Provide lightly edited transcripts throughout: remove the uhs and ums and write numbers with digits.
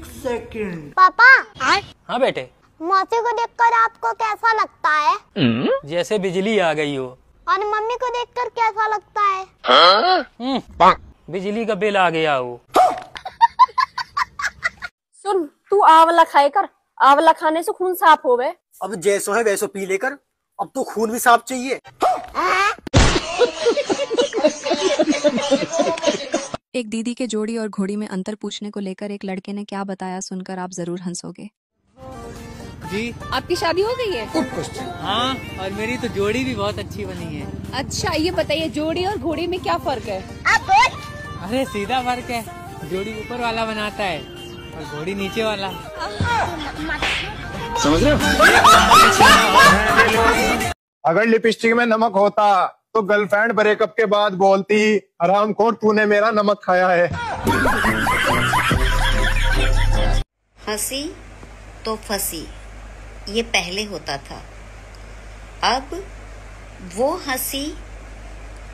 1 second. पापा। हाँ बेटे। मौसी को देखकर आपको कैसा लगता है? जैसे बिजली आ गई हो। और मम्मी को देखकर कैसा लगता है? बिजली का बिल आ गया हो। सुन, तू आंवला खाए कर, आंवला खाने से खून साफ होवे। अब जैसो है वैसो पी लेकर, अब तो खून भी साफ चाहिए। एक दीदी के जोड़ी और घोड़ी में अंतर पूछने को लेकर एक लड़के ने क्या बताया सुनकर आप जरूर हंसोगे। जी, आपकी शादी हो गई है? हाँ, और मेरी तो जोड़ी भी बहुत अच्छी बनी है। अच्छा, ये बताइए जोड़ी और घोड़ी में क्या फर्क है? अरे सीधा फर्क है, जोड़ी ऊपर वाला बनाता है और घोड़ी नीचे वाला। समझ रहे हो? अगर लिपस्टिक में नमक होता तो गर्लफ्रेंड ब्रेकअप के बाद बोलती, हरामखोर तूने मेरा नमक खाया है। हंसी तो फंसी, ये पहले होता था। अब वो हंसी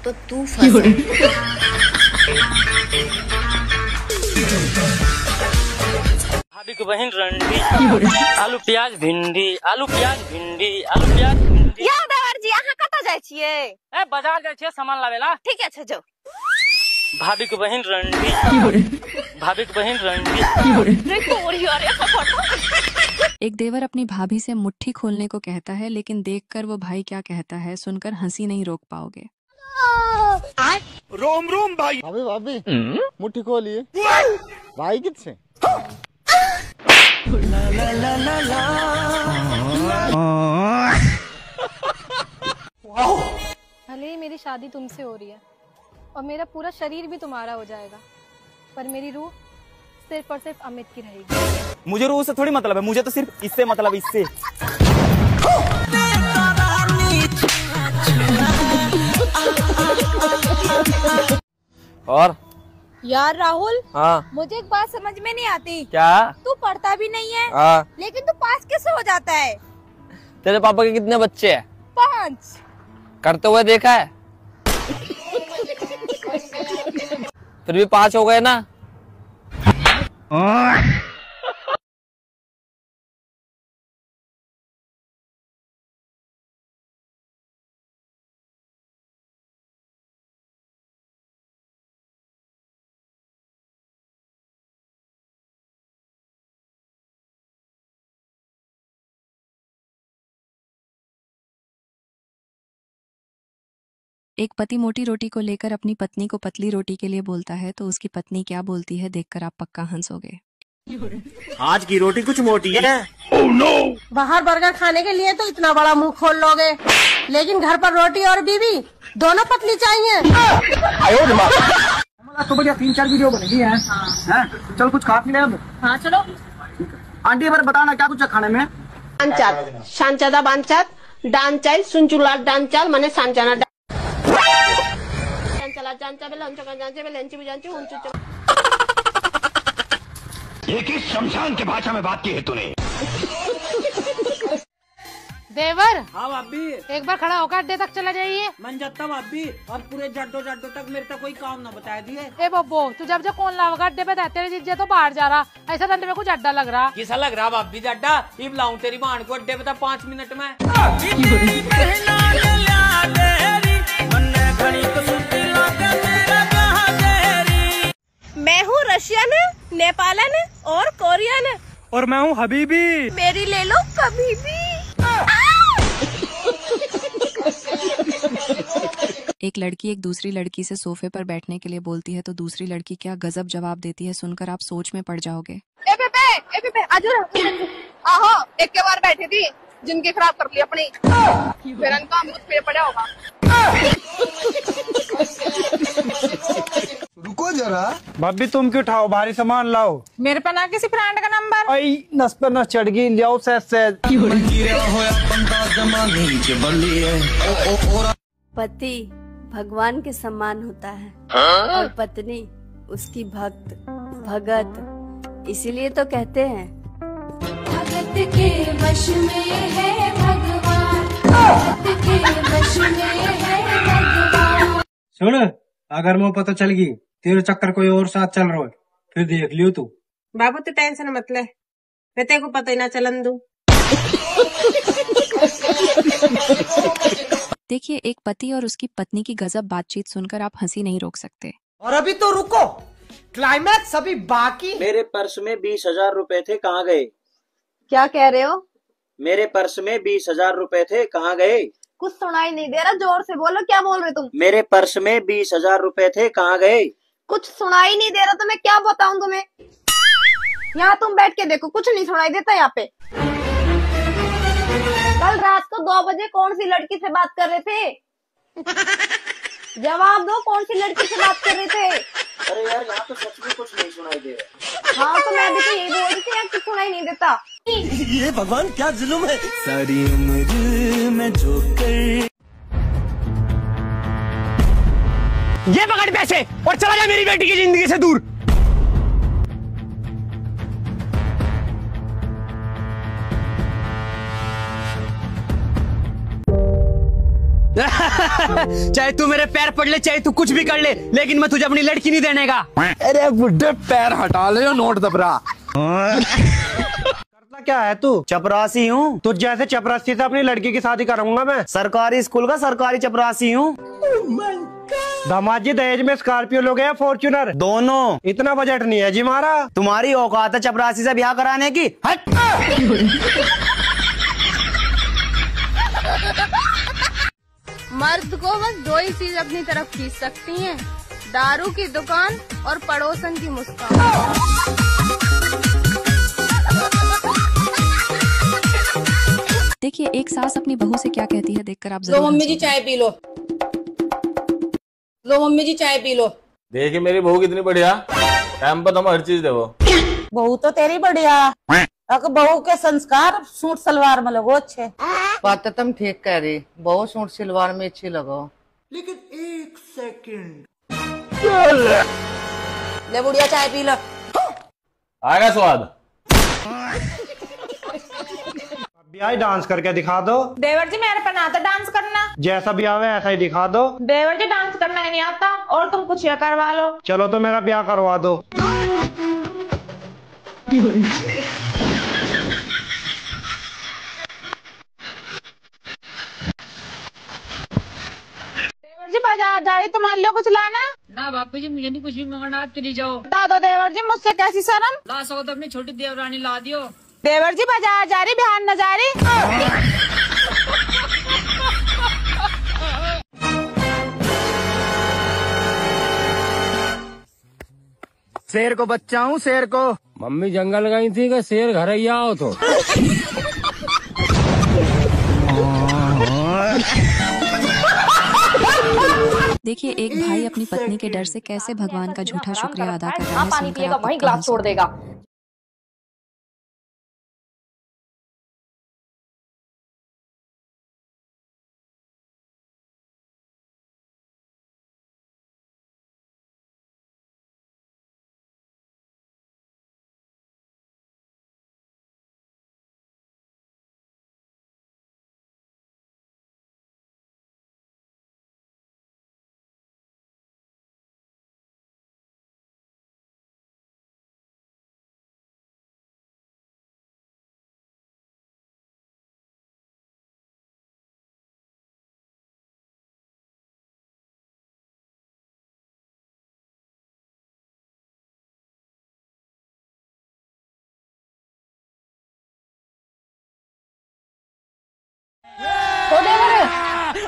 तो तू फंसा। भाभी की बहन रंडी, आलू प्याज भिंडी, आलू प्याज भिंडी, आलू प्याज भिंडी। यादवर जी, अहाँ कतऽ जाइ छियै? ए बाजार जाइ छियै सामान लावेला। ठीक है, अच्छा जाओ। भाभी की बहन रंडी, भाभी की बहन रंडी। एक देवर अपनी भाभी से मुट्ठी खोलने को कहता है, लेकिन देखकर वो भाई क्या कहता है सुनकर हंसी नहीं रोक पाओगे। रोम रोम भाई। भाभी भाभी मुट्ठी खोलिए। भाई किससे? भले ही मेरी शादी तुमसे हो रही है और मेरा पूरा शरीर भी तुम्हारा हो जाएगा, पर मेरी रूह सिर्फ और सिर्फ अमित की रहेगी। मुझे रूह से थोड़ी मतलब है, मुझे तो सिर्फ इससे मतलब, इससे। और यार राहुल, हाँ, मुझे एक बात समझ में नहीं आती। क्या? तू पढ़ता भी नहीं है, हाँ, लेकिन तू पास कैसे हो जाता है? तेरे पापा के कितने बच्चे हैं? 5। करते हुए देखा है? फिर भी 5 हो गए ना। एक पति मोटी रोटी को लेकर अपनी पत्नी को पतली रोटी के लिए बोलता है तो उसकी पत्नी क्या बोलती है देखकर आप पक्का हंसोगे। आज की रोटी कुछ मोटी है। oh, no! बाहर बर्गर खाने के लिए तो इतना बड़ा मुंह खोल लोगे, लेकिन घर पर रोटी और बीवी दोनों पतली चाहिए। तो बढ़िया 3-4 वीडियो बनेगी है। चल कुछ खा पी ले अब। हाँ चलो। आंटी बार बताना क्या कुछ खाने में? सांचादा बांचात डांचाई सुनचुला डांचाल माने सांचाना ये किस शमशान की भाषा में बात की है तूने? देवर। हाँ भाभी। एक बार खड़ा होकर अड्डे तक चला जाइए। मन जाता भाभी, और पूरे जड्डो तक मेरे तक कोई काम ना बता दिए। ए बब्बो, तू जब कौन लाओगा अड्डे पे? तेरे जीजे तो बाहर जा रहा, ऐसा तो में कुछ अड्डा लग रहा। किसा लग रहा भाभी जड्डा? इब लाऊं तेरी बहन को अड्डे पे 5 मिनट में। मैं हूँ रशियन, नेपालन और कोरियन। और मैं हूँ हबीबी। मेरी ले लो कभी भी। एक लड़की एक दूसरी लड़की से सोफे पर बैठने के लिए बोलती है तो दूसरी लड़की क्या गजब जवाब देती है सुनकर आप सोच में पड़ जाओगे। ए बेबे आहो, एक के बार बैठी थी, जिनकी खराब कर ली अपनी, फिर इनका मुझ पे पड़ा होगा। रुको जरा। भाभी तुम क्यों उठाओ, भारी सामान लाओ। मेरे पे ना किसी फ्रेंड का नंबर। आई नस पे नस चढ़ गई, लियाओ से। पति भगवान के समान होता है और पत्नी उसकी भगत, इसीलिए तो कहते हैं भगत के वश में है भगवान, भगत के वश में है भगवान। सुन, अगर मुझे पता चल गई तेरे चक्कर कोई और साथ चल रहा है, फिर देख लियो तू। बाबू तू टेंशन मत ले, मैं तेरे को पता ही ना चलन दूं। देखिए, एक पति और उसकी पत्नी की गजब बातचीत सुनकर आप हंसी नहीं रोक सकते। और अभी तो रुको, क्लाइमैक्स अभी बाकी। मेरे पर्स में 20,000 रुपए थे, कहाँ गए? क्या कह रहे हो? मेरे पर्स में 20,000 रुपए थे, कहाँ गए? कुछ सुनाई नहीं दे रहा, जोर से बोलो, क्या बोल रहे तुम? मेरे पर्स में 20,000 रुपए थे, कहाँ गए? कुछ सुनाई नहीं दे रहा तो मैं क्या बताऊं तुम्हें? यहाँ तुम बैठ के देखो, कुछ नहीं सुनाई देता यहाँ पे। कल रात को 2 बजे कौन सी लड़की से बात कर रहे थे? जवाब दो, कौन सी लड़की से बात कर रहे थे? अरे यार, यहाँ तो सच में कुछ नहीं सुनाई दे रहा। हाँ तो मैं भी तो यही बोल रही थी, यार कुछ सुनाई नहीं देता। ये भगवान क्या जुल्म है। सारी उम्र में जो कर। ये पकड़ पैसे और चला जा मेरी बेटी की जिंदगी से दूर। चाहे तू मेरे पैर पड़ ले, चाहे तू कुछ भी कर ले, लेकिन मैं तुझे अपनी लड़की नहीं देने का। अरे बुड्ढे पैर हटा ले, नोट दबरा। करता क्या है तू? चपरासी हूँ। तुझ जैसे चपरासी से अपनी लड़की की शादी करूंगा मैं। सरकारी स्कूल का सरकारी चपरासी हूँ। दामाद जी, दहेज में स्कॉर्पियो लोगे या फॉर्च्यूनर? दोनों। इतना बजट नहीं है जी हमारा। तुम्हारी औकात है चपरासी से ब्याह कराने की? हट। मर्द को बस 2 ही चीज अपनी तरफ खींच सकती हैं, दारू की दुकान और पड़ोसन की मुस्कान। देखिए, एक सास अपनी बहू से क्या कहती है देखकर आप लो जरूर मम्मी जी चाय पी लो, लो मम्मी जी चाय पी लो। देखिए मेरी बहू कितनी बढ़िया, टाइम पर तुम हर चीज दे। बहू तो तेरी बढ़िया, बहू के संस्कार सूट सलवार में लगो अच्छे। बात तो तुम ठीक कह रही, बहू सूट सलवार में अच्छी लगो। लेकिन 1 सेकंड। ले बुढ़िया चाय पी लो। आएगा स्वाद। ब्याह डांस करके दिखा दो। देवर जी मेरे पर आता डांस करना, जैसा भी आवे ऐसा ही दिखा दो। देवर जी डांस करना ही नहीं आता, और तुम कुछ ये करवा लो। चलो तो मेरा ब्याह करवा दो। जी बाजार जा रही, तुम्हारे लिए कुछ लाना? ना बापू जी, मुझे नहीं कुछ भी मंगाना, आप चली जाओ। बता दो देवर जी, मुझसे कैसी शर्म। ला सको तो अपनी छोटी देवरानी ला दियो। देवर जी बाजार जा रही, बिहार न जा रही। शेर को बच्चा हूँ, शेर को। मम्मी जंगल गई थी कि शेर घर ही आओ तो। देखिए, एक भाई अपनी पत्नी के डर से कैसे भगवान का झूठा शुक्रिया अदा कर रहा है। पानी पिएगा वहीं ग्लास छोड़ देगा।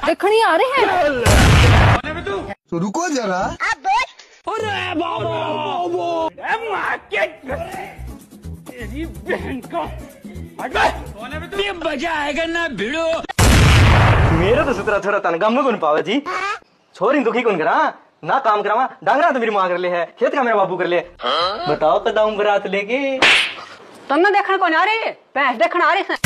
देखनी आ रहे हैं। तो रुको जरा। तेरी बहन का ये मजा आएगा ना भिड़ो। मेरा तो सुतरा छोरा तनगा में कौन पावे जी। छोरी दुखी कौन करा, ना काम करावा, डांगरा तो मेरी माँ कर ले है, खेत का मेरा बाबू कर ले। बताओ कदाऊं बरात लेके। तुमने देखना कौन आ रही है? भैंस देखना आ रही है।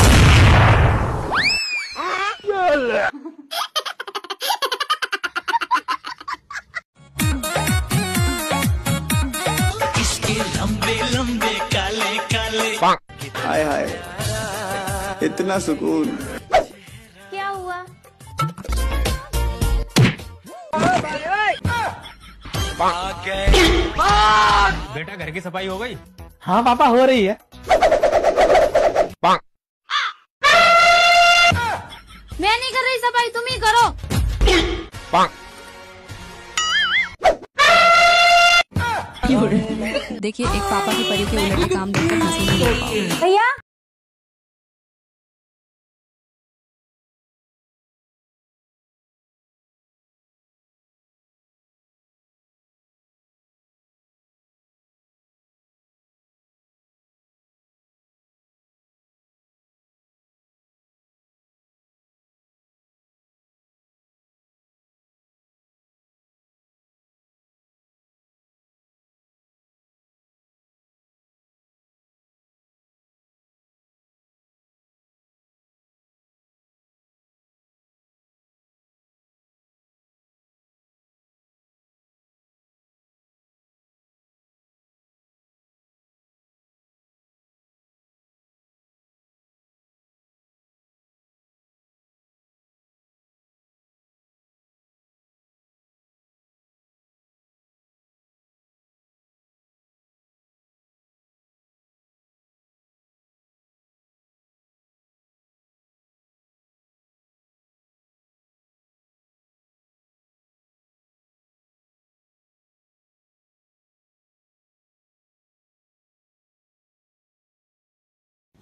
इसके लंबे लंबे काले काले। हाय हाय, इतना सुकून। क्या हुआ? बेटा घर की सफाई हो गई? हाँ पापा हो रही है। मैं नहीं कर रही सफाई, तुम ही करो। देखिए एक पापा की परी के उलटे काम देखकर हंसी नहीं हो पाओ। भैया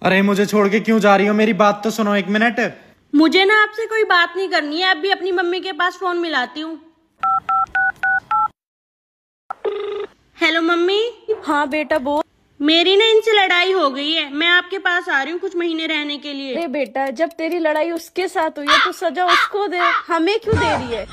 अरे मुझे छोड़ के क्यों जा रही हो? मेरी बात तो सुनो 1 मिनट। मुझे ना आपसे कोई बात नहीं करनी है, अभी अपनी मम्मी के पास फोन मिलाती हूँ। Hello mummy. हाँ बेटा बोल। मेरी ना इनसे लड़ाई हो गई है, मैं आपके पास आ रही हूँ कुछ महीने रहने के लिए। अरे बेटा, जब तेरी लड़ाई उसके साथ हुई है तो सजा उसको दे, हमें क्यों दे रही है?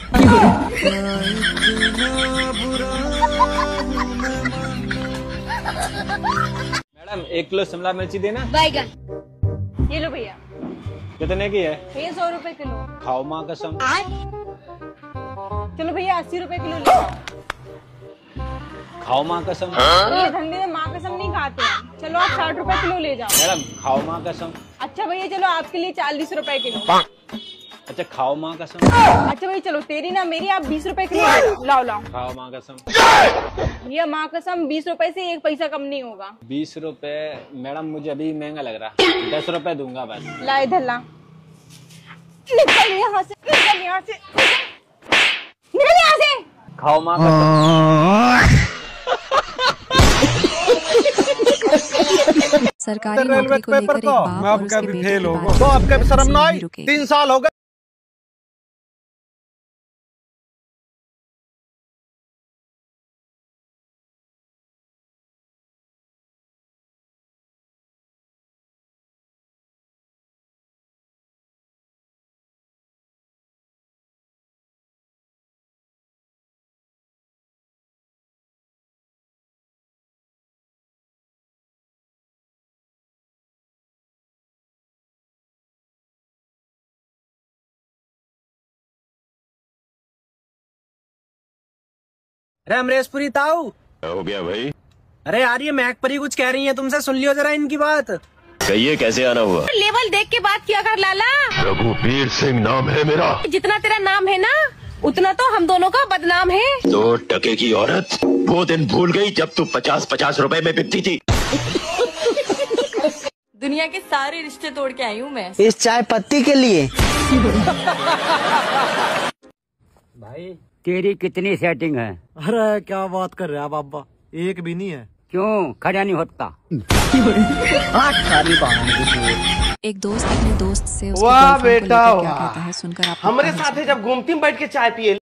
मैडम 1 किलो शिमला मिर्ची देना। बैगन ये लो भैया। कितने की है? भैया 100 रुपए किलो। खाओ माँ कसम। चलो भैया 80 रुपए किलो ले आओ। खाओ माँ कसम। ये धंधे में माँ कसम नहीं खाते हैं। चलो आप 60 रुपए किलो ले जाओ। मैडम खाओ माँ कसम। अच्छा भैया चलो आपके लिए 40 रुपए किलो। अच्छा खाओ माँ कसम। अच्छा भैया चलो तेरी ना मेरी, आप 20 रुपए किलो ले जाओ। लाओ लाओ। खाओ माँ कसम। भैया माँ कसम 20 रुपए से 1 पैसा कम नहीं होगा। 20 रुपए मैडम मुझे अभी महंगा लग रहा है, 10 रुपए दूंगा बस। ला इधर ला। निकल यहाँ से, निकल यहाँ से, निकल यहाँ से। खाओ माँ कसम। सरकारी नौकरी को लेकर एक बाप और उसके बेटे की बात तो आपके भी शर्म ना आई? 3 साल हो गए। अरे अमरेशपुरी ताऊ हो गया भाई। अरे यार ये महकपरी कुछ कह रही है तुमसे, सुन लियो जरा इनकी बात। कहिए कैसे आना हुआ? लेवल देख के बात किया कर लाला। रघुवीर सिंह नाम है मेरा। जितना तेरा नाम है ना उतना तो हम दोनों का बदनाम है। 2 टके की औरत वो दिन भूल गई जब तू 50-50 रुपए में बिकती थी। दुनिया के सारे रिश्ते तोड़ के आई हूँ मैं इस चाय पत्ती के लिए। भाई तेरी कितनी सेटिंग है? अरे क्या बात कर रहे हैं बाबा, एक भी नहीं है। क्यों खड़ा नहीं होता? एक दोस्त अपने दोस्त से उसकी वाह गर्लफ्रेंड को लेकर बेटा क्या वाह। कहता है सुनकर आप हमारे साथ ही जब घूमती बैठ के चाय पिए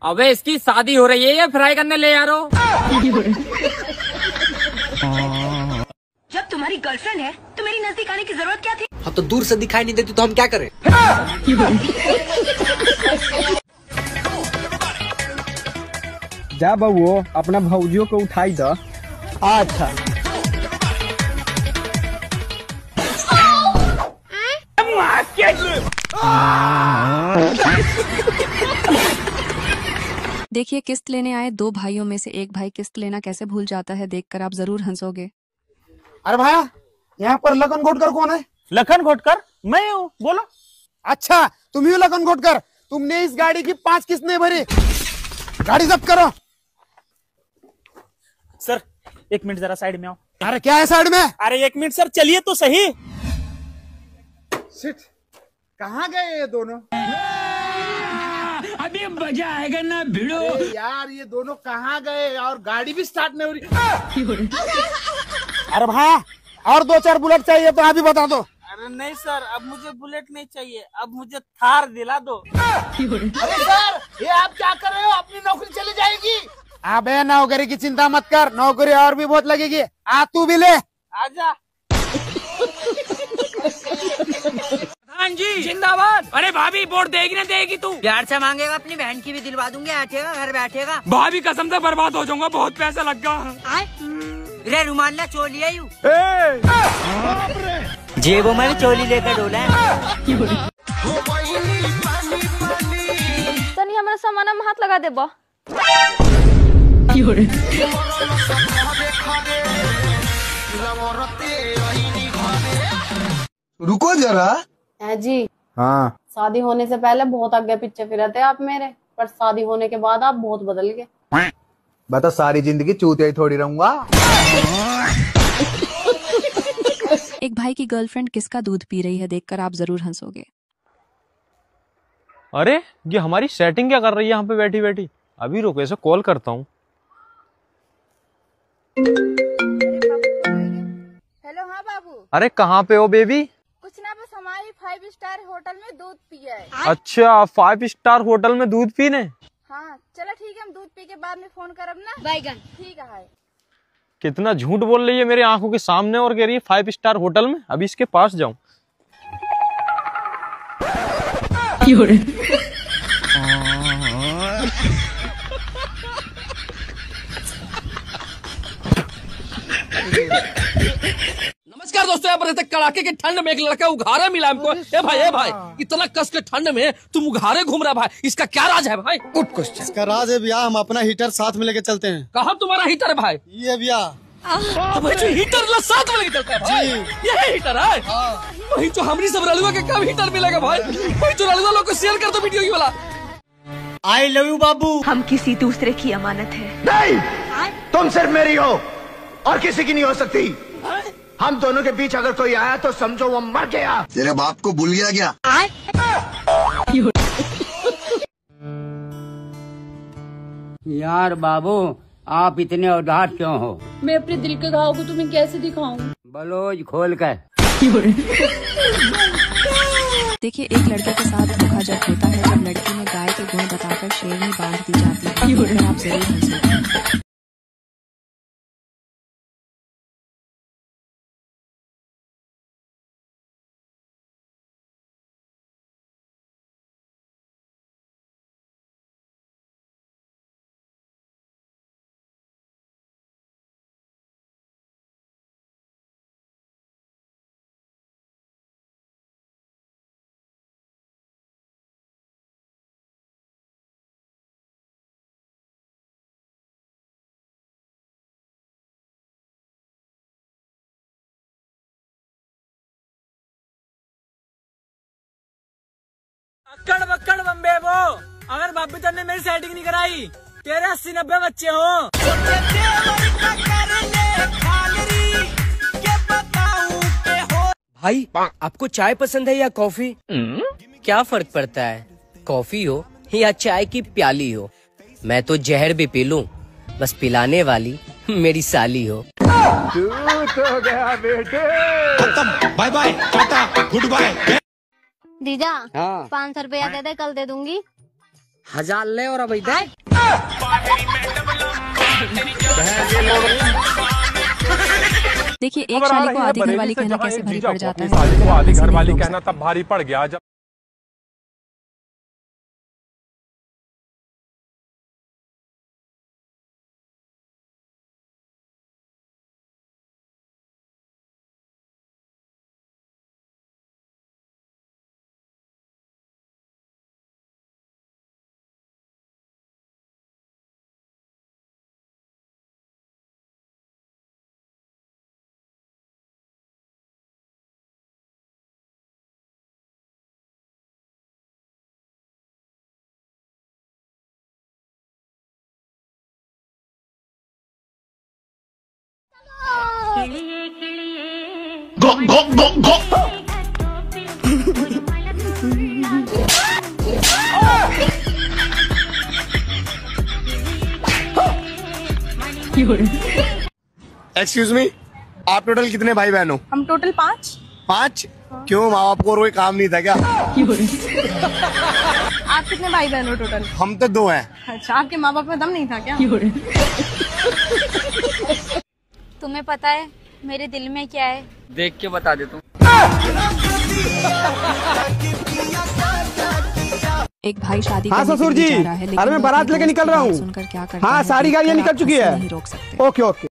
अबे इसकी शादी हो रही है या फ्राई करने ले आ रहा हो? जब तुम्हारी गर्लफ्रेंड है तो मेरी नजदीक आने की जरूरत क्या थी? हाँ तो दूर से दिखाई नहीं देती तो हम क्या करें? जा बउओ अपना भौजियों को उठाई द। अच्छा देखिए, किस्त लेने आए दो भाइयों में से एक भाई किस्त लेना कैसे भूल जाता है, देखकर आप जरूर हंसोगे। अरे भाया, यहाँ पर लखन घोटकर कौन है? लखन घोटकर? मैं हूँ, बोलो। अच्छा, तुम ही हो लखन घोटकर। तुमने इस गाड़ी की 5 किस्तें भरी। गाड़ी जब्त करो। सर 1 मिनट जरा साइड में आओ। अरे क्या है साइड में? अरे 1 मिनट सर, चलिए तो सही। शिट, कहाँ गए ये दोनों? अभी मजा आएगा ना भिड़ो। यार ये दोनों कहाँ गए? और गाड़ी भी स्टार्ट नहीं हो रही। अरे भाया, और 2-4 बुलेट चाहिए तो अभी बता दो। अरे नहीं सर, अब मुझे बुलेट नहीं चाहिए, अब मुझे थार दिला दो। अरे सर, ये आप क्या कर रहे हो? अपनी नौकरी चली जाएगी। अबे नौकरी की चिंता मत कर, नौकरी और भी बहुत लगेगी। आ तू भी ले। आजा। प्रधान जी जिंदाबाद। अरे भाभी वोट देगी ना देगी तू? प्यार से मांगेगा, अपनी बहन की भी दिलवा दूंगी, बैठेगा घर बैठेगा। भाभी कसम से बर्बाद हो जाऊंगा, बहुत पैसा लग गया। रे रुमाल ला, चोली है यू। जेबों में भी चोली लेकर डोला है। तनी हमारा सामान में हाथ लगा दे बा। रुको जरा। जी हाँ, शादी होने से पहले बहुत आगे पीछे फिरे थे आप मेरे, पर शादी होने के बाद आप बहुत बदल गए। बता, सारी जिंदगी चूतिया ही थोड़ी रहूंगा। एक भाई की गर्लफ्रेंड किसका दूध पी रही है, देखकर आप जरूर हंसोगे। अरे ये हमारी सेटिंग क्या कर रही है यहाँ पे बैठी बैठी? अभी रुको, इसे कॉल करता हूँ। हेलो, हाँ बाबू। अरे कहाँ पे हो बेबी? कुछ ना, बस हमारी 5 स्टार होटल में दूध पिया है। अच्छा, 5 स्टार होटल में दूध पीने? हाँ चलो ठीक है, हम दूध पी के बाद में फोन करब ना। बैगन ठीक है। कितना झूठ बोल रही है मेरे आंखों के सामने और कह रही है 5 स्टार होटल में। अभी इसके पास जाऊं। नमस्कार दोस्तों, यहाँ पर रहते कड़ाके के ठंड में एक लड़का उघारे मिला हमको। ए भाई, इतना कस के ठंड में तुम उघारे घूम रहा भाई, इसका क्या राज है भाई? Good question. इसका राज है भैया, हम अपना हीटर साथ में लेके चलते हैं। कहाँ तुम्हारा हीटर है भाई? ये भैया, हीटर साथ में लेके चलता है भाई। ये हीटर है वही तो हमारी सब रलुआ के कब हीटर मिलेगा भाई? वही तो रलुआ लोग को शेयर कर दो वीडियो की वाला। आई लव यू बाबू। हम किसी दूसरे की अमानत है। नहीं, तुम सिर्फ मेरी हो और किसी की नहीं हो सकती। हम दोनों के बीच अगर कोई आया तो समझो वो मर गया। तेरे बाप को भूल गया क्या? यार बाबू, आप इतने उदास क्यों हो? मैं अपने दिल के घाव को तुम्हें कैसे दिखाऊं? बलोज खोल कर। देखिए, एक लड़के के साथ धोखा जब होता है, जब लड़की ने गाय के गुण बताकर शेरनी बांध दी जाती है, देखकर आप जरूर हंसोगे। अक्कड़ बक्कड़ बम्बे वो, अगर बाबू तेरे ने मेरी सेटिंग नहीं कराई, तेरे 80-90 बच्चे हो। भाई, आपको चाय पसंद है या कॉफी? क्या फर्क पड़ता है, कॉफी हो या चाय की प्याली हो? मैं तो जहर भी पी लूं, बस पिलाने वाली मेरी साली हो। हो गया बेटे। Bye bye, tata, goodbye. जीजा, हाँ। 500 रुपया दे दे, कल दे दूंगी। 1000 ले और अब इधर देखिए एक शादी को आधी घरवाली कहना कैसे भारी पड़ जाता है। शादी को आधी घरवाली कहना तब भारी पड़ गया जब गो गो गो गो एक्सक्यूज मी, आप टोटल कितने भाई बहन हो? हम टोटल 5। 5? क्यों, माँ बाप को कोई काम नहीं था क्या? आप कितने भाई बहन हो टोटल? हम तो 2 हैं। अच्छा, आपके माँ बाप में दम नहीं था क्या? तुम्हें पता है मेरे दिल में क्या है? देख के बता दे तू। एक भाई शादी हाँ ससुर जी, अरे मैं बारात लेके निकल रहा हूँ। हाँ सारी गाड़ियाँ निकल चुकी है। नहीं रोक सकते। Okay okay.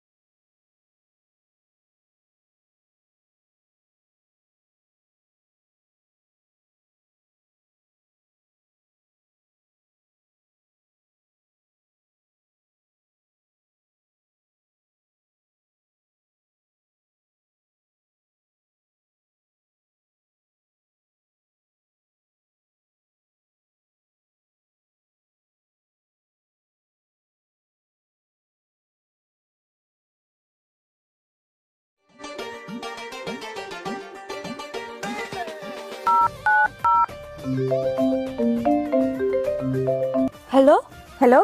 हेलो हेलो,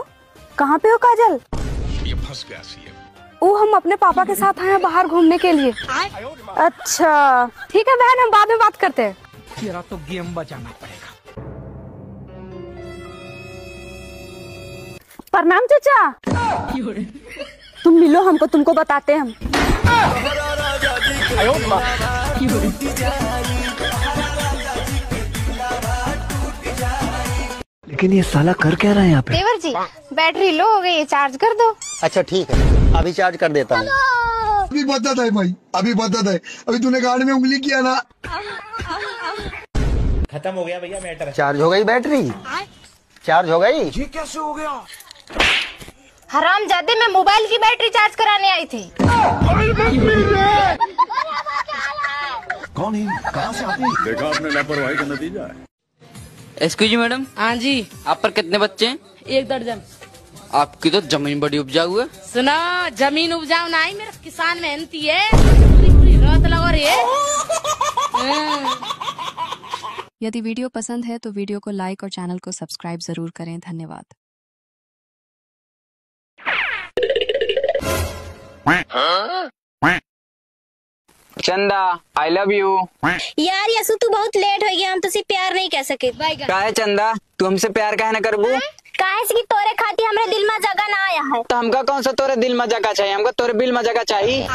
कहाँ पे हो काजल? ये फंस गया सीएम। ओ, हम अपने पापा के साथ आए हैं बाहर घूमने के लिए। अच्छा ठीक है बहन, हम बाद में बात करते हैं। तेरा तो गेम बचाना पड़ेगा। प्रणाम चाचा। तुम मिलो हमको, तुमको बताते हैं हम। लेकिन ये साला कर क्या रहा है यहाँ पे? देवर जी, बैटरी लो हो गई है, चार्ज कर दो। अच्छा ठीक है, अभी चार्ज कर देता हूँ। अभी बदत है भाई, अभी बदत है। अभी तूने गाड़ी में उंगली किया ना। खत्म हो गया भैया मैटर। चार्ज हो गई बैटरी? चार्ज हो गई? ये कैसे हो गया? हरामजादे, मैं मोबाइल की बैटरी चार्ज कराने आई थी। कौन है, कहाँ से आपने देखा? आपने लापरवाही का नतीजा है। Excuse me madam. हाँ जी। आप पर कितने बच्चे हैं? 1 दर्जन। आपकी तो जमीन बड़ी उपजाऊ है। सुना, जमीन उपजाऊ नहीं, मेरा किसान मेहनती है। पूरी रात लगा रही है। यदि वीडियो पसंद है तो वीडियो को लाइक और चैनल को सब्सक्राइब जरूर करें। धन्यवाद। चंदा, आई लव यू। यार यसु, तू बहुत लेट हो गया, हम तुझसे प्यार नहीं कह सके। का है चंदा, तू हमसे प्यार काहे न करबू? काहे से कि तोरे खाती हमरे दिल में जगह ना आया है। तो हमका कौन सा तोरे दिल में जगह चाहिए? हमका तोरे बिल में जगह चाहिए।